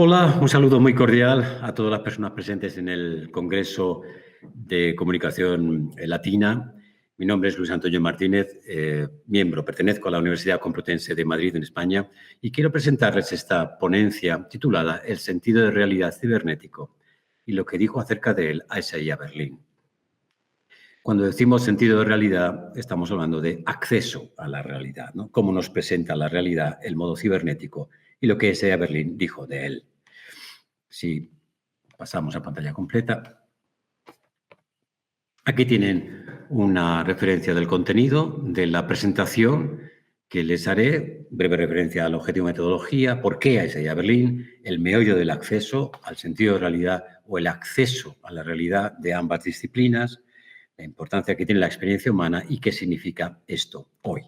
Hola, un saludo muy cordial a todas las personas presentes en el Congreso de Comunicación Latina. Mi nombre es Luis Antonio Martínez, pertenezco a la Universidad Complutense de Madrid, en España, y quiero presentarles esta ponencia titulada El sentido de realidad cibernético y lo que dijo acerca de él Isaiah Berlin. Cuando decimos sentido de realidad, estamos hablando de acceso a la realidad, ¿no? Cómo nos presenta la realidad el modo cibernético y lo que Isaiah Berlin dijo de él. Si pasamos a pantalla completa. Aquí tienen una referencia del contenido de la presentación que les haré, breve referencia al objetivo de metodología, por qué Isaiah Berlin, el meollo del acceso al sentido de realidad o el acceso a la realidad de ambas disciplinas, la importancia que tiene la experiencia humana y qué significa esto hoy.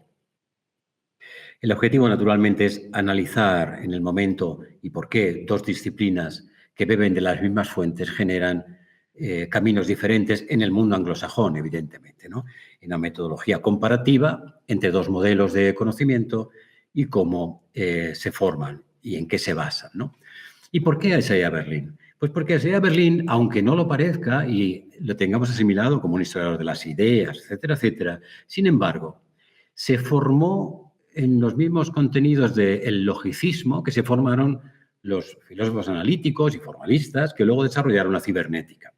El objetivo, naturalmente, es analizar en el momento y por qué dos disciplinas que beben de las mismas fuentes generan caminos diferentes en el mundo anglosajón, evidentemente, ¿no? En una metodología comparativa entre dos modelos de conocimiento y cómo se forman y en qué se basan, ¿no? ¿Y por qué Isaiah Berlin? Pues porque Isaiah Berlin, aunque no lo parezca y lo tengamos asimilado como un historiador de las ideas, etcétera, etcétera, sin embargo, se formó en los mismos contenidos del logicismo que se formaron los filósofos analíticos y formalistas que luego desarrollaron la cibernética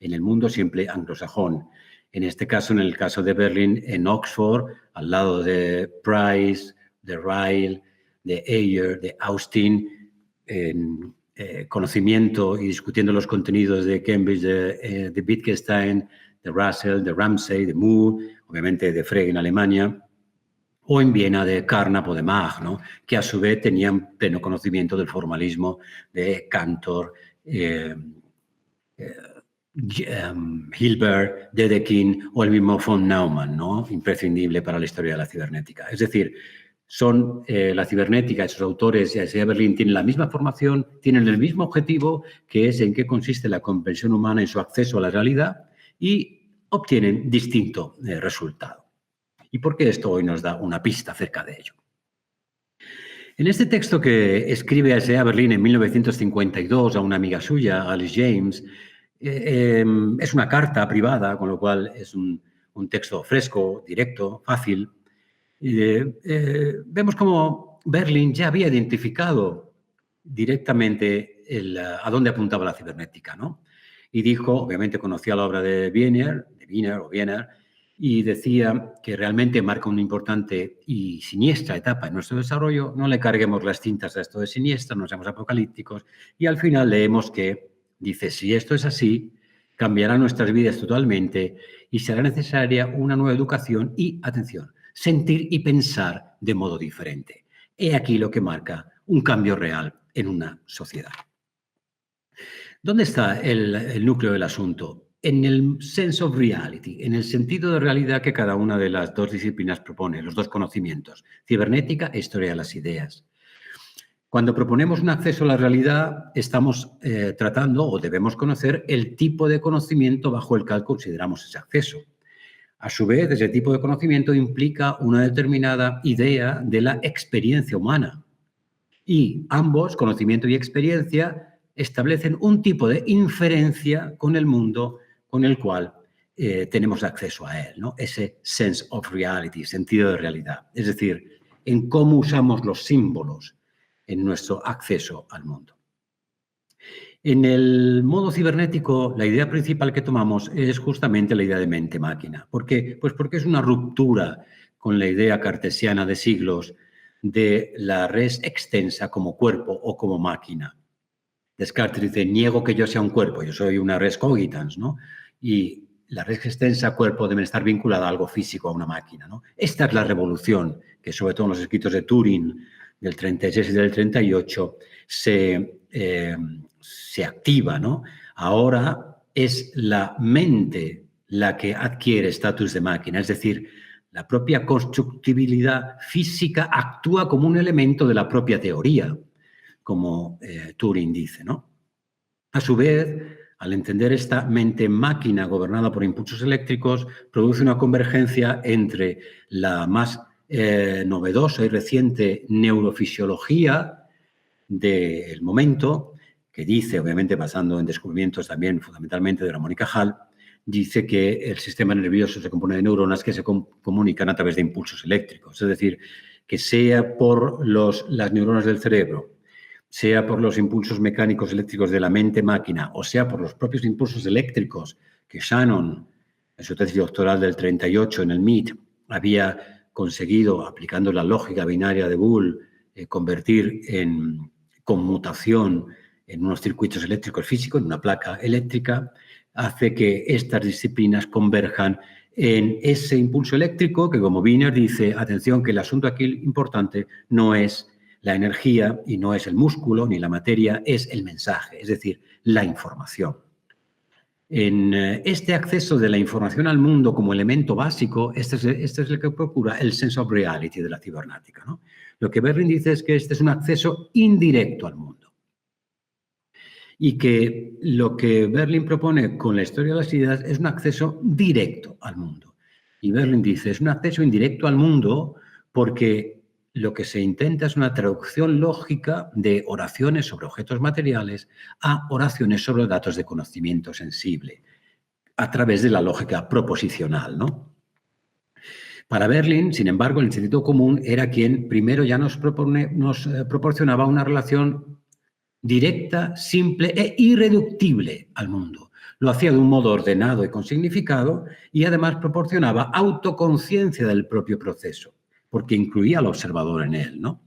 en el mundo siempre anglosajón. En este caso, en el caso de Berlin, en Oxford, al lado de Price, de Ryle, de Ayer, de Austin, en conocimiento y discutiendo los contenidos de Cambridge, de Wittgenstein, de Russell, de Ramsay, de Moore, obviamente de Frege en Alemania, o en Viena de Carnap o de Mach, ¿no? Que a su vez tenían pleno conocimiento del formalismo de Cantor, Hilbert, Dedekind o el mismo von Neumann, ¿no? Imprescindible para la historia de la cibernética. Es decir, son la cibernética y sus autores, y Isaiah Berlin, tienen la misma formación, tienen el mismo objetivo, que es en qué consiste la comprensión humana en su acceso a la realidad, y obtienen distinto resultado. ¿Y por qué esto hoy nos da una pista acerca de ello? En este texto que escribe Isaiah Berlin en 1952 a una amiga suya, Alice James, es una carta privada, con lo cual es un texto fresco, directo, fácil. Vemos cómo Berlin ya había identificado directamente a dónde apuntaba la cibernética, ¿no? Y dijo, obviamente conocía la obra de Wiener, y decía que realmente marca una importante y siniestra etapa en nuestro desarrollo. No le carguemos las tintas a esto de siniestra, no seamos apocalípticos. Y al final leemos que dice, si esto es así, cambiará nuestras vidas totalmente y será necesaria una nueva educación y, atención, sentir y pensar de modo diferente. He aquí lo que marca un cambio real en una sociedad. ¿Dónde está el núcleo del asunto? En el sense of reality, en el sentido de realidad que cada una de las dos disciplinas propone, los dos conocimientos, cibernética e historia de las ideas. Cuando proponemos un acceso a la realidad, estamos tratando o debemos conocer el tipo de conocimiento bajo el cual consideramos ese acceso. A su vez, ese tipo de conocimiento implica una determinada idea de la experiencia humana. Y ambos, conocimiento y experiencia, establecen un tipo de inferencia con el mundo con el cual tenemos acceso a él, ¿no? Ese sense of reality, sentido de realidad. Es decir, en cómo usamos los símbolos en nuestro acceso al mundo. En el modo cibernético, la idea principal que tomamos es justamente la idea de mente-máquina. ¿Por qué? Pues porque es una ruptura con la idea cartesiana de siglos de la res extensa como cuerpo o como máquina. Descartes dice, niego que yo sea un cuerpo, yo soy una res cogitans, ¿no? Y la res extensa, cuerpo, debe estar vinculada a algo físico, a una máquina, ¿no? Esta es la revolución que, sobre todo en los escritos de Turing, del 36 y del 38, se activa, ¿no? Ahora es la mente la que adquiere estatus de máquina, es decir, la propia constructibilidad física actúa como un elemento de la propia teoría, como Turing dice, ¿no? A su vez, al entender esta mente-máquina gobernada por impulsos eléctricos, produce una convergencia entre la más novedosa y reciente neurofisiología del momento, que dice, obviamente basando en descubrimientos también fundamentalmente de Ramón y Cajal, dice que el sistema nervioso se compone de neuronas que se comunican a través de impulsos eléctricos. Es decir, que sea por las neuronas del cerebro, sea por los impulsos mecánicos eléctricos de la mente-máquina, o sea por los propios impulsos eléctricos que Shannon, en su tesis doctoral del 38 en el MIT, había conseguido, aplicando la lógica binaria de Boole, convertir en conmutación en unos circuitos eléctricos físicos, en una placa eléctrica, hace que estas disciplinas converjan en ese impulso eléctrico que, como Wiener dice, atención, que el asunto aquí importante no es la energía y no es el músculo ni la materia, es el mensaje, es decir, la información. En este acceso de la información al mundo como elemento básico, este es el que procura el sense of reality de la cibernética, ¿no? Lo que Berlin dice es que este es un acceso indirecto al mundo. Y que lo que Berlin propone con la historia de las ideas es un acceso directo al mundo. Y Berlin dice, es un acceso indirecto al mundo porque lo que se intenta es una traducción lógica de oraciones sobre objetos materiales a oraciones sobre datos de conocimiento sensible, a través de la lógica proposicional, ¿no? Para Berlin, sin embargo, el sentido común era quien primero ya nos proporcionaba una relación directa, simple e irreductible al mundo. Lo hacía de un modo ordenado y con significado y además proporcionaba autoconciencia del propio proceso, porque incluía al observador en él, ¿no?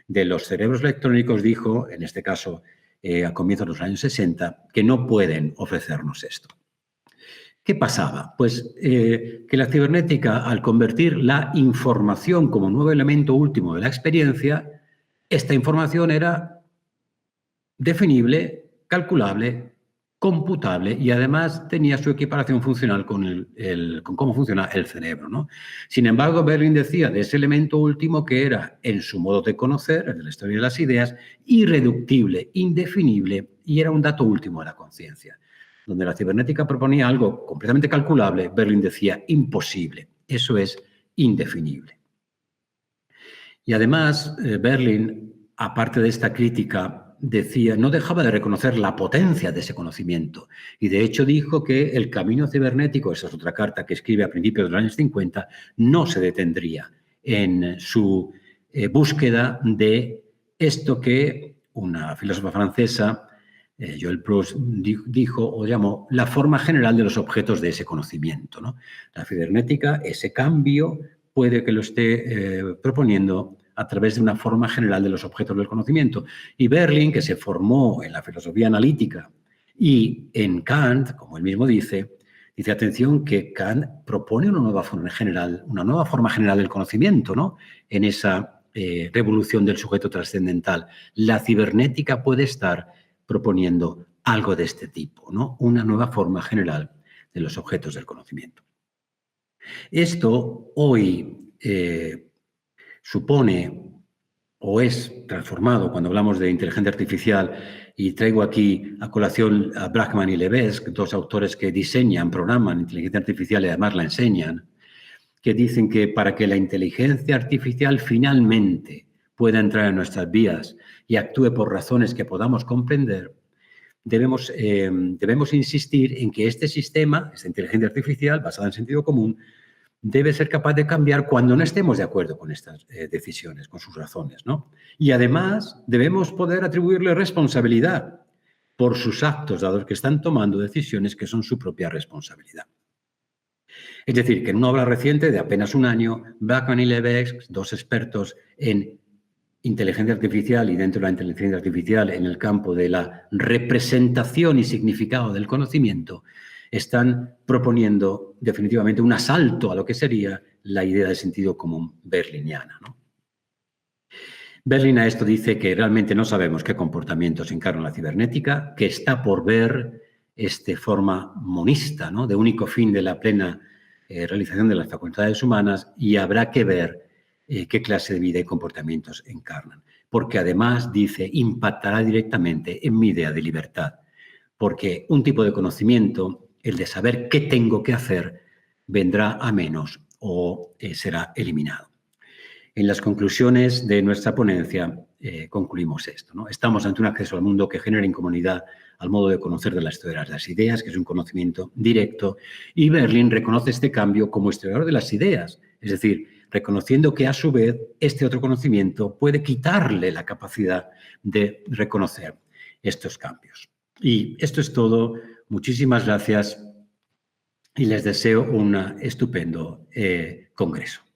De los cerebros electrónicos dijo, en este caso a comienzos de los años 60, que no pueden ofrecernos esto. ¿Qué pasaba? Pues que la cibernética, al convertir la información como nuevo elemento último de la experiencia, esta información era definible, calculable, computable y además tenía su equiparación funcional con cómo funciona el cerebro, ¿no? Sin embargo, Berlin decía de ese elemento último que era, en su modo de conocer, el de la historia de las ideas, irreductible, indefinible y era un dato último de la conciencia. Donde la cibernética proponía algo completamente calculable, Berlin decía imposible. Eso es indefinible. Y además, Berlin, aparte de esta crítica, decía, no dejaba de reconocer la potencia de ese conocimiento. Y de hecho dijo que el camino cibernético, esa es otra carta que escribe a principios de los años 50, no se detendría en su búsqueda de esto que una filósofa francesa, Joël Proust, dijo o llamó la forma general de los objetos de ese conocimiento, ¿no? La cibernética, ese cambio, puede que lo esté proponiendo a través de una forma general de los objetos del conocimiento. Y Berlin, que se formó en la filosofía analítica y en Kant, como él mismo dice, atención, que Kant propone una nueva forma general del conocimiento, ¿no? En esa revolución del sujeto trascendental. La cibernética puede estar proponiendo algo de este tipo, ¿no? Una nueva forma general de los objetos del conocimiento. Esto hoy supone o es transformado cuando hablamos de inteligencia artificial, y traigo aquí a colación a Bachman y Levesque, dos autores que diseñan, programan inteligencia artificial y además la enseñan, que dicen que para que la inteligencia artificial finalmente pueda entrar en nuestras vidas y actúe por razones que podamos comprender, debemos insistir en que este sistema, esta inteligencia artificial basada en sentido común, debe ser capaz de cambiar cuando no estemos de acuerdo con estas decisiones, con sus razones, ¿no? Y además debemos poder atribuirle responsabilidad por sus actos, dado que están tomando decisiones que son su propia responsabilidad. Es decir, que en una obra reciente de apenas un año, Bachman y Levesque, dos expertos en inteligencia artificial y dentro de la inteligencia artificial en el campo de la representación y significado del conocimiento, están proponiendo definitivamente un asalto a lo que sería la idea de sentido común berliniana, ¿no? Berlin a esto dice que realmente no sabemos qué comportamientos encarna la cibernética, que está por ver forma monista, ¿no? De único fin de la plena realización de las facultades humanas, y habrá que ver qué clase de vida y comportamientos encarnan. Porque además, dice, impactará directamente en mi idea de libertad. Porque un tipo de conocimiento, el de saber qué tengo que hacer, vendrá a menos o será eliminado. En las conclusiones de nuestra ponencia concluimos esto, ¿no? Estamos ante un acceso al mundo que genera incomodidad al modo de conocer de la historia de las ideas, que es un conocimiento directo, y Berlin reconoce este cambio como historiador de las ideas, es decir, reconociendo que a su vez este otro conocimiento puede quitarle la capacidad de reconocer estos cambios. Y esto es todo. Muchísimas gracias y les deseo un estupendo congreso.